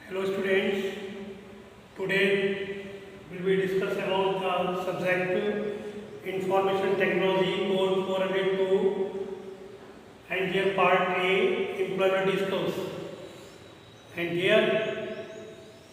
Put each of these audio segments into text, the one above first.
Hello students, today we will discuss about the subject Information Technology code 402 and here part A Employment Skills and here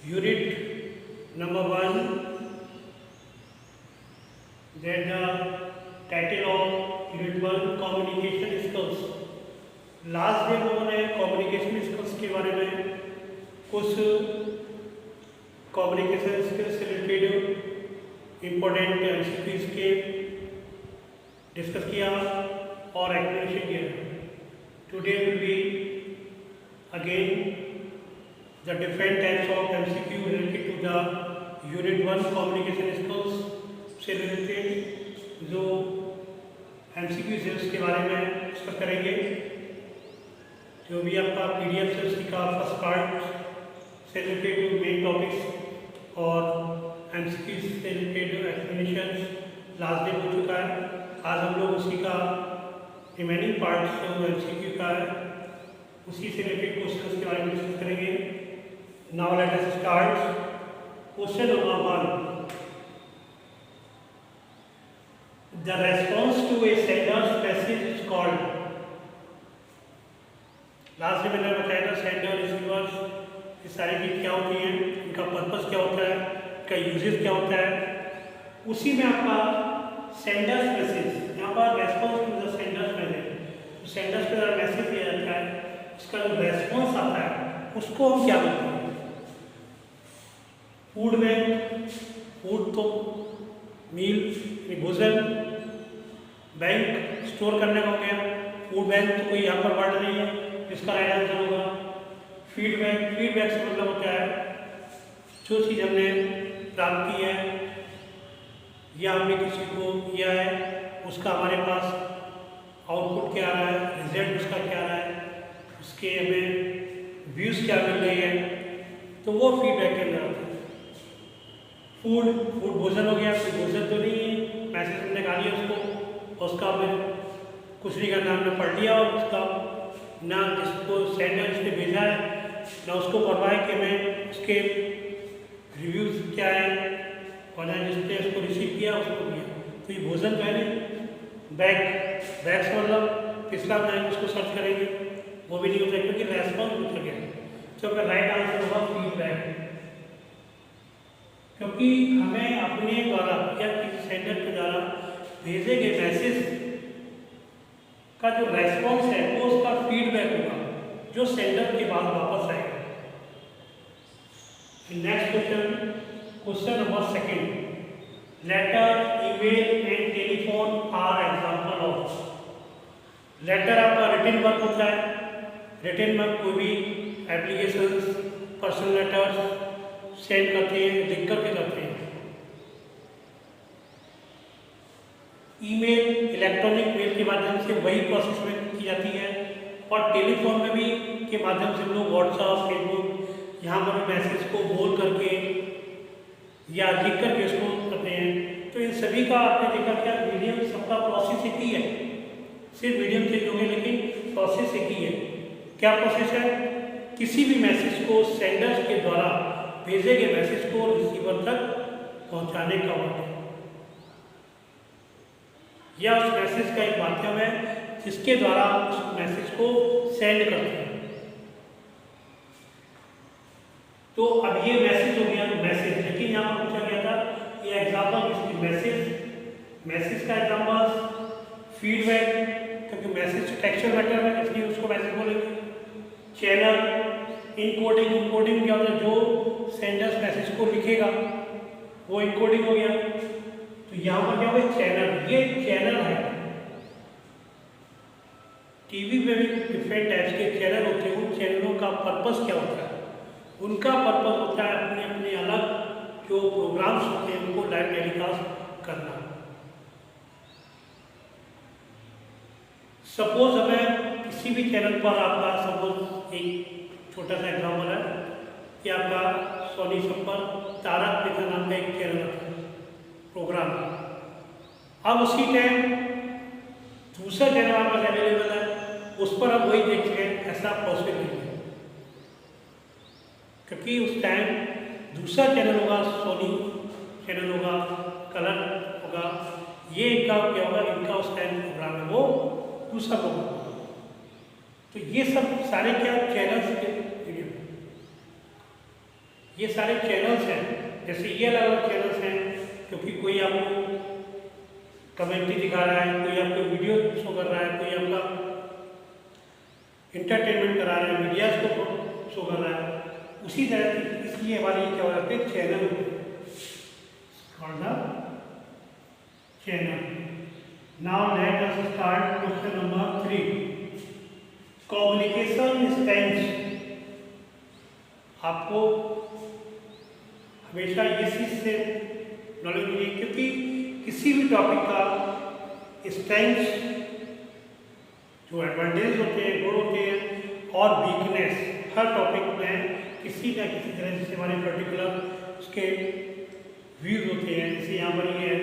unit number 1 that the title of unit 1 Communication Skills. Last day लोगों ने communication skills के बारे में कुछ communication skills से related important MCQs के discuss किया और एक्सप्लेनेशन किया. Today will be again the different types of MCQ related to the unit 1 communication skills से रिलेटेड जो एमसीक्यूज है उसके बारे में डिस्कस करेंगे. जो भी आपका पीडीएफ से उसी का फर्स्ट पार्ट से रिलेटेड मेन टॉपिक्स और एमसीक्यूज से रिलेटेड एक्सप्लेनेशन लास्ट डे हो चुका है. आज हम लोग उसी का रिमेनिंग पार्ट जो एमसीक्यू का है उसी से रिलेटेड क्वेश्चंस के बारे में डिस्कस करेंगे. Now let us start. Question number 1. The response to a sender's message is called. Last में मैंने बताया था सेंडर रिसीवर्स ये सारी चीज़ क्या होती हैं, इनका पर्पस क्या होता है, इनका यूजेस क्या होता है. उसी में आपका सेंडर्स मैसेज यहाँ पर response to the sender's message sender's पे अगर मैसेज दिया जाता है उसका जो रेस्पॉन्स आता है उसको हम क्या बोलते हैं. फूड बैंक, फूड तो मील भोजन, बैंक स्टोर करने का हो गया. फूड बैंक तो कोई यहाँ पर वर्ड नहीं है, इसका राइट आंसर होगा फीडबैक. फीडबैक से मतलब होता है जो चीज़ हमने प्राप्त की है या हमने किसी को किया है उसका हमारे पास आउटपुट क्या आ रहा है, रिजल्ट उसका क्या आ रहा है, उसके हमें व्यूज़ क्या मिल रही है, तो वो फीडबैक के अंदर आता है. फूड भोजन हो गया, कोई भोजन तो नहीं है, मैसेज हमने खा लिया उसको, उसका हमें कुछ नहीं करना, हमने पढ़ लिया और उसका ना जिसको सेंडर उसने भेजा है ना उसको परवाह है कि मैं उसके रिव्यूज़ क्या है और ना जिसने उसको रिसीव किया उसको किया. तो ये भोजन पहले बैग से मतलब पिछला टाइम उसको सर्च करेंगे वो भी नहीं हो सकता क्योंकि रेस्पॉन्स पूछा गया. तो फिर राइट आंसर होगा फीडबैक, क्योंकि हमें अपने द्वारा या किसी सेंडर के द्वारा भेजे गए मैसेज का जो रेस्पॉन्स है वो उसका फीडबैक होगा जो सेंडर के बाद वापस आएगा. Next question number 2. Letter, email and telephone are example of. Letter आपका रिटन वर्क होता है. रिटन वर्क कोई भी एप्लीकेशंस पर्सनल लेटर्स सेंड करते हैं, लिख करके करते हैं. ईमेल इलेक्ट्रॉनिक मेल के माध्यम से वही प्रोसेस में की जाती है और टेलीफोन में भी के माध्यम से हम लोग व्हाट्सएप, फेसबुक यहाँ पर मैसेज को बोल करके या लिख करके उसको करते हैं. तो इन सभी का आपने देखा क्या मीडियम सबका प्रोसेस एक ही है, सिर्फ मीडियम चेंज होंगे लेकिन प्रोसेस एक ही है. क्या प्रोसेस है? किसी भी मैसेज को सेंडर्स के द्वारा भेजे गए मैसेज को रिसीवर तक पहुँचाने का वर्क है या उस मैसेज का एक माध्यम है जिसके द्वारा उस मैसेज को सेंड करते हैं. तो अब ये मैसेज हो गया मैसेज, लेकिन यहाँ पर पूछा गया था ये एग्जाम्पल किसकी मैसेज का एग्जाम्पल फीडबैक, क्योंकि मैसेज टेक्सचुअल मैटर है इसलिए उसको मैसेज बोलेंगे. चैनल, इनकोडिंग क्या होता है, जो सेंडर्स मैसेज को लिखेगा वो इनकोडिंग हो गया. तो यहाँ पर क्या होगा चैनल, ये चैनल है. टीवी में भी डिफरेंट टाइप्स के चैनल होते हैं. उन चैनलों का पर्पस क्या होता है? उनका पर्पस होता है अपने अपने अलग जो प्रोग्राम्स होते हैं उनको लाइव टेलीकास्ट करना. सपोज हमें किसी भी चैनल पर आपका सपोज एक छोटा सा एग्जाम्पल है कि आपका सोनी सब पर तारक मेहता नाम का एक चैनल होता है प्रोग्राम. अब उसी टाइम दूसरा चैनल आपका अवेलेबल है, उस पर हम वही देख रहे हैं, ऐसा पॉसिबल नहीं है. क्योंकि उस टाइम दूसरा चैनल होगा, सोनी चैनल होगा, कलर होगा, ये इनका क्या होगा, इनका उस टाइम प्रोग्राम है वो दूसरा प्रोग्राम होगा। तो ये सब सारे क्या चैनल्स के वीडियो, ये सारे चैनल्स हैं। जैसे ये अलग अलग चैनल्स हैं, क्योंकि कोई आपको कमेंट्री दिखा रहा है, कोई आपको वीडियो शो कर रहा है, कोई आपका एंटरटेनमेंट करा रहा है, मीडियाज को शो कर रहा है, उसी तरह इसलिए हमारे क्या हो जाते हैं channel, channel. Now let us start question number 3, communication styles. आपको हमेशा ये चीज से नॉलेज मिली, क्योंकि किसी भी टॉपिक का स्ट्रेंथ्स जो एडवांटेज होते हैं, गुण होते हैं, और वीकनेस हर टॉपिक में किसी न किसी तरह से हमारे पर्टिकुलर उसके व्यूज होते हैं। जैसे यहाँ पर ये है,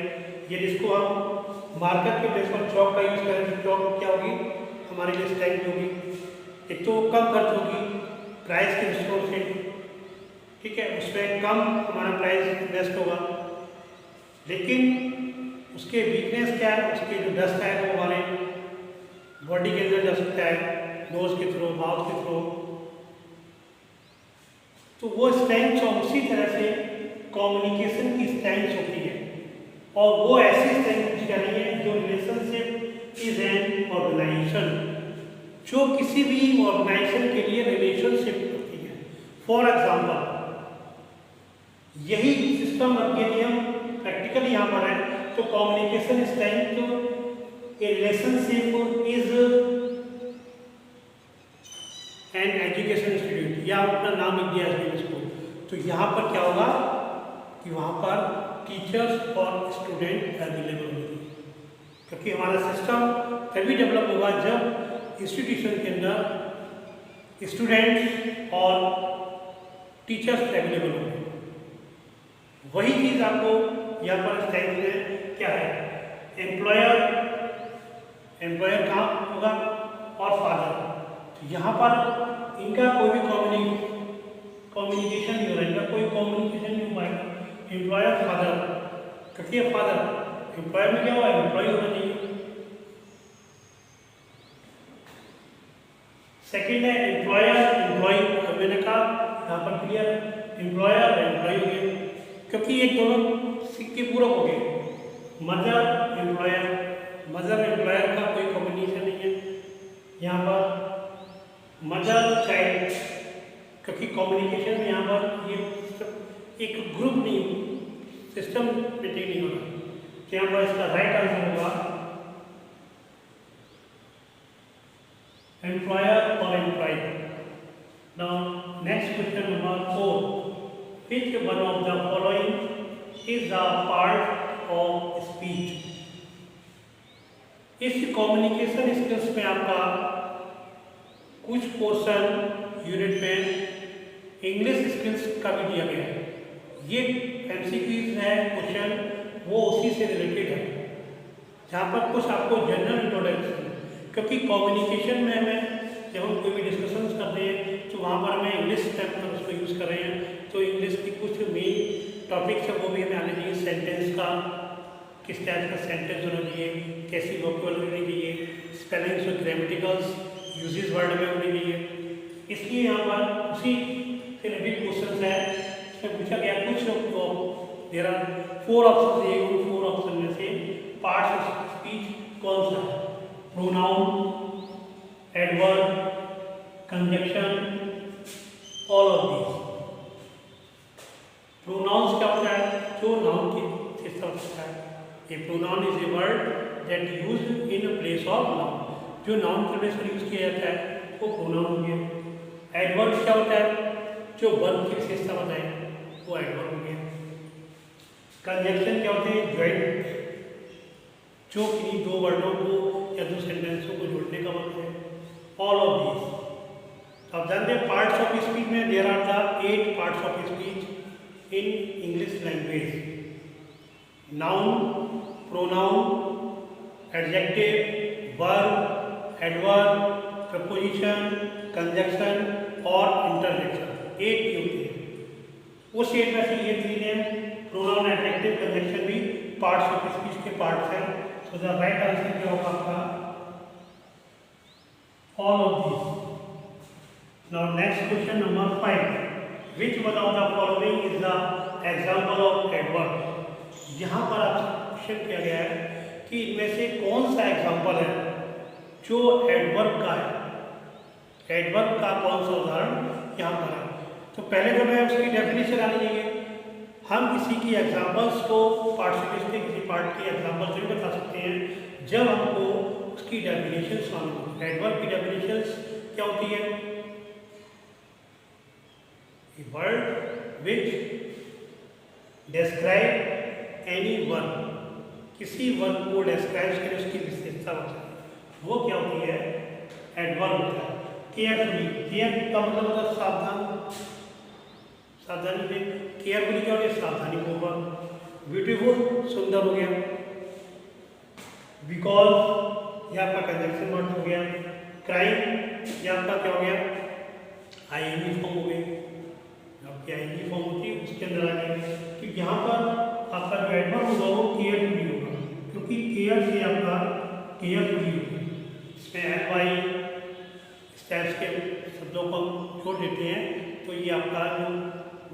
ये जिसको हम मार्कर के प्लेस पर चौक का यूज करें तो चौक क्या होगी, हमारे लिए स्ट्रेंथ होगी। एक तो कम खर्च होगी प्राइस के दृष्टिकोण से, ठीक है, उसमें कम हमारा प्राइस इन्वेस्ट होगा, लेकिन उसके वीकनेस क्या है, उसके जो डस्ट है वो हमारे बॉडी के अंदर जा सकता है, नोज के थ्रू, माउथ के थ्रू। तो वो स्ट्रेंथ और उसी तरह से कम्युनिकेशन की स्ट्रेंथ होती है, और वो ऐसी स्ट्रेंथ पूछी जा रही है जो रिलेशनशिप इज एन ऑर्गेनाइजेशन, जो किसी भी ऑर्गेनाइजेशन के लिए रिलेशनशिप होती है। फॉर एग्जाम्पल यही सिस्टम के लिए हम प्रैक्टिकली यहाँ पर है, तो communication strength A relationship is an education institute, या अपना नाम लिख दिया है इसको। तो यहाँ पर क्या होगा कि वहाँ पर टीचर्स और स्टूडेंट अवेलेबल होंगे, क्योंकि हमारा सिस्टम तभी डेवलप होगा जब इंस्टीट्यूशन के अंदर स्टूडेंट्स और टीचर्स अवेलेबल होंगे। वही चीज़ आपको यहाँ पर स्ट्रेंथ में क्या है, एम्प्लॉयर, एम्प्लॉयर कहाँ होगा, और फादर। तो यहाँ पर इनका कोई भी कम्युनिकेशन नहीं हो रहा है, इनका कोई कम्युनिकेशन नहीं हुआ है। एम्प्लॉयर फादर, क्योंकि फादर एम्प्लॉयर में क्या हुआ है, एम्प्लॉय होना चाहिए। सेकेंड है एम्प्लॉयर एम्प्लॉय, मैंने कहा यहाँ पर क्लियर, एम्प्लॉयर एम्प्लॉय हो गए, क्योंकि ये दोनों सिक्के पूरक हो गए। मदर एम्प्लॉयर, मदर एम्प्लॉयर का कोई कम्युनिकेशन नहीं है यहाँ पर। मदर चाइल्ड, क्योंकि कम्युनिकेशन में यहाँ पर ये एक ग्रुप नहीं, सिस्टम मेंटेन नहीं हो रहा, तो यहाँ पर इसका राइट आंसर होगा एम्प्लॉयर और employee. Now next question number 4, which one of the following is a part of speech? इस कम्युनिकेशन स्किल्स में आपका कुछ पोर्शन यूनिट में इंग्लिश स्किल्स का भी दिया गया है। ये एमसीक्यूज है क्वेश्चन, वो उसी से रिलेटेड है, जहाँ पर कुछ आपको जनरल इंट्रोडक्शन, क्योंकि कम्युनिकेशन में हमें जब हम कोई भी डिस्कशंस करते हैं तो वहाँ पर हमें इंग्लिश टर्म पर उसको यूज़ कर रहे हैं, तो इंग्लिश की कुछ मेन टॉपिक्स है वो भी हमें आने चाहिए। सेंटेंस का किस टाइप का सेंटेंस होना चाहिए, कैसी वोकैबुलरी होनी चाहिए, स्पेलिंग्स और ग्रामेटिकल्स यूजेस वर्ड में होनी चाहिए। इसलिए यहाँ पर उसी से रिलेटेड क्वेश्चन है, इसमें पूछा गया कुछ देर आर 4 ऑप्शन दिए, उन 4 ऑप्शन में से पार्ट्स ऑफ स्पीच कौन सा है? Pronoun, adverb, conjunction, all of these. Pronouns क्या होता है? जो नाउन के सिस्टम होता है। A pronoun is a word that used in place of noun, जो नाउन के प्लेस पर यूज किया जाता है वो प्रोनाउन हो गया। एडवर्ब क्या होता है? जो वर्ब की विशेषता बताए वो एडवर्ब हो गया। कंजक्शन क्या होते हैं? ज्वाइंट, जो किन्हीं दो वर्डों को या दो सेंटेंसों को जोड़ने का मतलब है। All of these. अब जानते हैं पार्ट्स ऑफ स्पीच में there are the 8 parts of speech in English language. Noun, pronoun, adjective, verb, adverb, preposition, conjunction और इंटरजेक्शन। 8 होते हैं। उस सेट में से ये तीन है, प्रोनाउन, एडजेक्टिव, कंजंक्शन भी पार्ट्स ऑफ स्पीच के पार्ट्स हैं। सो द राइट आंसर क्या होगा आपका? All of this. Now next question number 5, which one of the following is the example of adverb? यहाँ पर आपसे क्वेश्चन किया गया है कि इनमें से कौन सा एग्जांपल है जो एडवर्ब का है, एडवर्ब का कौन सा उदाहरण यहाँ पर है। तो पहले तो मैं उसकी डेफिनेशन आनी चाहिए। हम किसी की एग्जांपल्स को पार्टिसिपेट के किसी पार्ट की एग्जांपल नहीं बता सकते हैं जब हमको उसकी डेफिनेशन मालूम हो। एडवर्ब की डेफिनेशंस क्या होती है? A word which describe any one, किसी वन को डिस्क्राइब करें, उसकी विशेषता होती है, वो क्या होती है? एडवर्ब होता है। केयरफुली, केयर का मतलब होता है सावधान, सावधानी से। केयरफुली क्या हो गया? सावधानी पूर्वक। ब्यूटीफुल, सुंदर हो गया। बिकॉज ये आपका कंजंक्शन वर्ड हो गया। क्राइम ये आपका क्या हो गया? आईएनजी फॉर्म हो गई, आपकी आईएनजी फॉर्म होती है उसके अंदर आ गया। तो यहाँ पर आपका जो एडवर्ब होगा वो केयरफुली होगा, क्योंकि केयर से आपका केयरफुली होगा। इसमें एल-वाई इस टाइप के शब्दों को छोड़ देते हैं तो ये आपका जो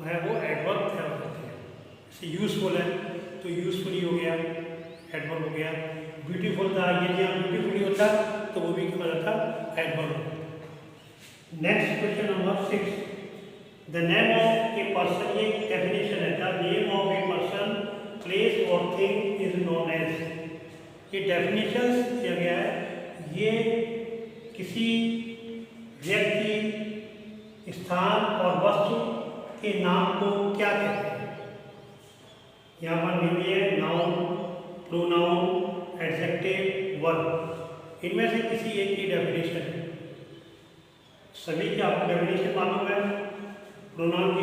है वो एडवर्ब तैयार होते हैं। जैसे यूजफुल है तो यूजफुली हो गया, एडवर्ब हो गया। ब्यूटीफुल था, ये यहाँ ब्यूटीफुली होता तो वो भी क्या होता? Adverb. Next question number 6, the name of a person, ये डेफिनेशन है, the name of a person, place और थिंग इज नोन एज। ये डेफिनेशन दिया गया है, ये किसी व्यक्ति, स्थान और वस्तु के नाम को क्या कहते हैं? यहाँ पर मिली है नाउन, प्रोनाउन, एडजेक्टिव, वर्ब। इनमें से किसी एक की डेफिनेशन है। सभी की आपको डेफिनेशन मालूम है। प्रोनाउन की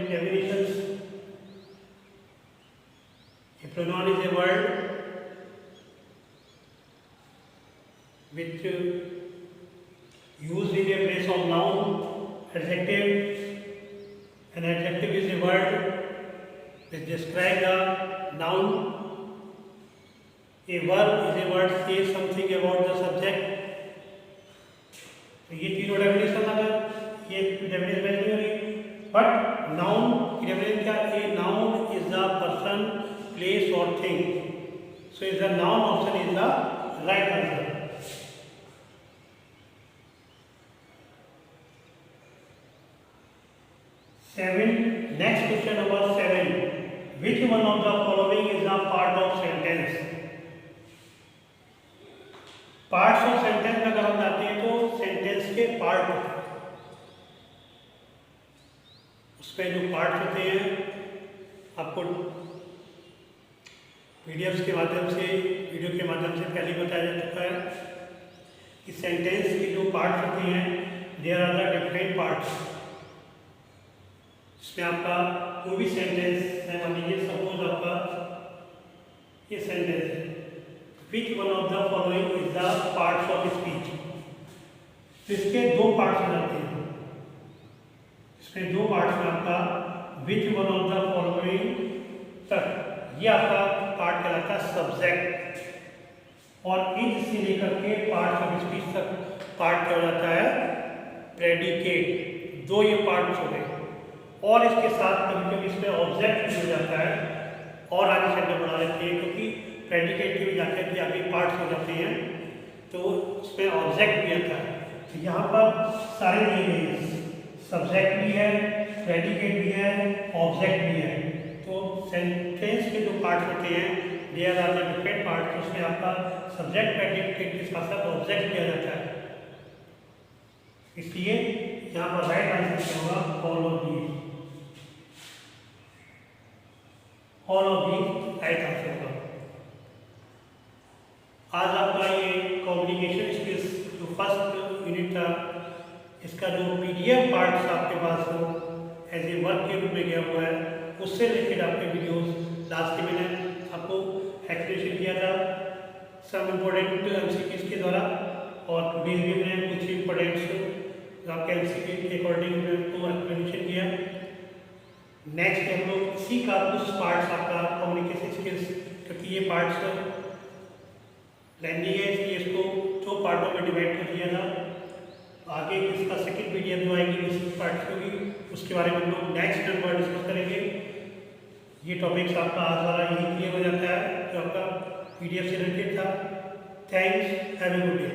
definition, pronoun is a word which used in a place of noun, adjective, an adjective is a word which describe the noun, a verb is a word says something about the subject। तो ये तीनों definition आ गया, ये definition नहीं हो रही। But noun की definition क्या? A noun is the person, place और thing. So is the noun option is the right answer. 7, next question number 7, which one of the following is a part of sentence? Parts of sentence में अगर हम जाते हैं तो sentence के part होते हैं, उसमें जो पार्ट होते हैं आपको पीडीएफ के माध्यम से, वीडियो के माध्यम से पहले बताया जा चुका है कि सेंटेंस के जो पार्ट्स होते हैं there are the different parts. इसमें आपका कोई भी सेंटेंस है, मान लीजिए सपोज आपका ये सेंटेंस है, which one of the following is the parts of speech. तो इसके दो पार्ट्स हो जाते हैं, इसमें दो पार्ट्स में आपका which one of the following तक ये आपका पार्ट कहलाता है सब्जेक्ट, और इज से लेकर के पार्ट्स ऑफ स्पीच तक पार्ट क्या हो जाता है? प्रेडिकेट। दो ये पार्ट्स हो गए, और इसके साथ कभी कभी इसमें ऑब्जेक्ट भी हो जाता है और आगे सेंटेंस बना लेते हैं, क्योंकि प्रेडिकेट के भी जाकर के आगे पार्ट्स हो जाते हैं तो उसमें ऑब्जेक्ट भी आता है। तो यहाँ पर सारे दिए गए हैं, सब्जेक्ट भी है, प्रेडिकेट भी है, ऑब्जेक्ट भी है। तो सेंटेंस के जो पार्ट्स होते हैं there are the different parts, उसमें आपका सब्जेक्ट प्रेडिकेट के साथ साथ ऑब्जेक्ट किया जाता है। इसलिए यहाँ पर राइट आंसर क्या होगा? All of these, all of these right answer होगा। आज आपका ये कम्युनिकेशन स्किल्स जो फर्स्ट यूनिट था, इसका जो पीडीएफ पार्ट्स आपके पास हो एज ए वर्क के रूप में गया हुआ है, उससे रिलेटेड आपके वीडियोस लास्ट में मैंने आपको एक्सप्लेनेशन किया था सब इम्पोर्टेंट एमसीक्यूज के द्वारा, और टुडे भी मैंने कुछ इम्पोर्टेंट्स आपके एमसीक्यू के अकॉर्डिंग मैंने आपको एक्सप्लेनेशन किया। नेक्स्ट हम लोग इसी का कुछ पार्ट्स आपका कम्युनिकेशन स्किल्स, क्योंकि ये पार्ट्स लेंदी है इसलिए इसको 2 पार्टों में डिवाइड कर दिया था। आगे इसका सेकंड वीडियो जो आएगी इसी पार्ट की होगी, उसके बारे में हम लोग नेक्स्ट नंबर डिस्कस करेंगे। ये टॉपिक्स आपका आज वाला यही क्लियर हो जाता है जो आपका PDF से रिलेटेड था। Thanks, have a good day.